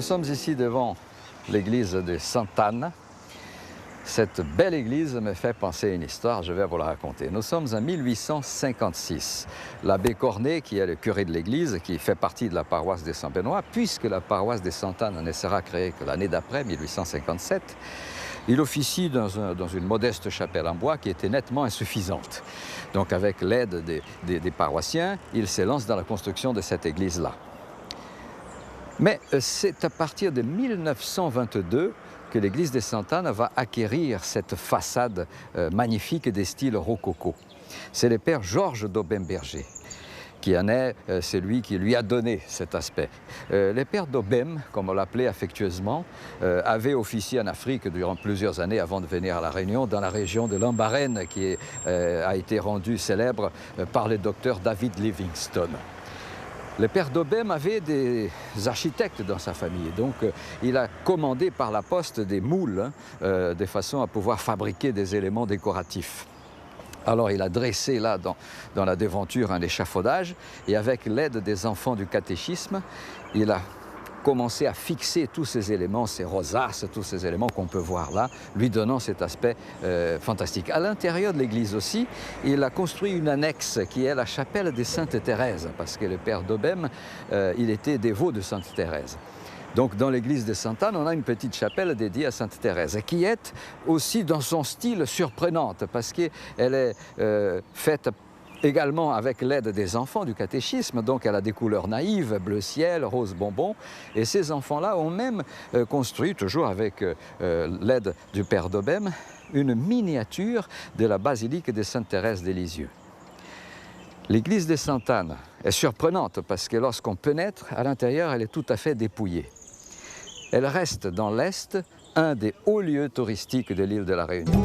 sommes ici devant l'église de Sainte-Anne. Cette belle église me fait penser à une histoire, je vais vous la raconter. Nous sommes en 1856. L'abbé Cornet, qui est le curé de l'église, qui fait partie de la paroisse des Saint-Benoît, puisque la paroisse des Sainte-Anne ne sera créée que l'année d'après, 1857, il officie dans une modeste chapelle en bois qui était nettement insuffisante. Donc avec l'aide des paroissiens, il s'élance dans la construction de cette église-là. Mais c'est à partir de 1922 que l'église de Sainte-Anne va acquérir cette façade magnifique des styles rococo. C'est le père Georges d'Aubem-Berger qui en est celui qui lui a donné cet aspect. Le père d'Aubem, comme on l'appelait affectueusement, avait officié en Afrique durant plusieurs années avant de venir à La Réunion, dans la région de Lambaréné, qui a été rendue célèbre par le docteur David Livingstone. Le père d'Aubem avait des architectes dans sa famille, donc il a commandé par la poste des moules, de façon à pouvoir fabriquer des éléments décoratifs. Alors il a dressé là dans la devanture un échafaudage et avec l'aide des enfants du catéchisme, il a commencé à fixer tous ces éléments, ces rosaces, tous ces éléments qu'on peut voir là, lui donnant cet aspect fantastique. À l'intérieur de l'église aussi, il a construit une annexe qui est la chapelle des Sainte Thérèse, parce que le père d'Aubem, il était dévot de Sainte Thérèse. Donc dans l'église de Sainte-Anne, on a une petite chapelle dédiée à Sainte Thérèse, qui est aussi dans son style surprenante, parce qu'elle est faite également avec l'aide des enfants du catéchisme, donc elle a des couleurs naïves, bleu ciel, rose bonbon, et ces enfants-là ont même construit, toujours avec l'aide du père d'Aubem, une miniature de la basilique de Sainte Thérèse des Lisieux. L'église de Sainte-Anne est surprenante parce que lorsqu'on pénètre, à l'intérieur, elle est tout à fait dépouillée. Elle reste dans l'Est un des hauts lieux touristiques de l'île de la Réunion.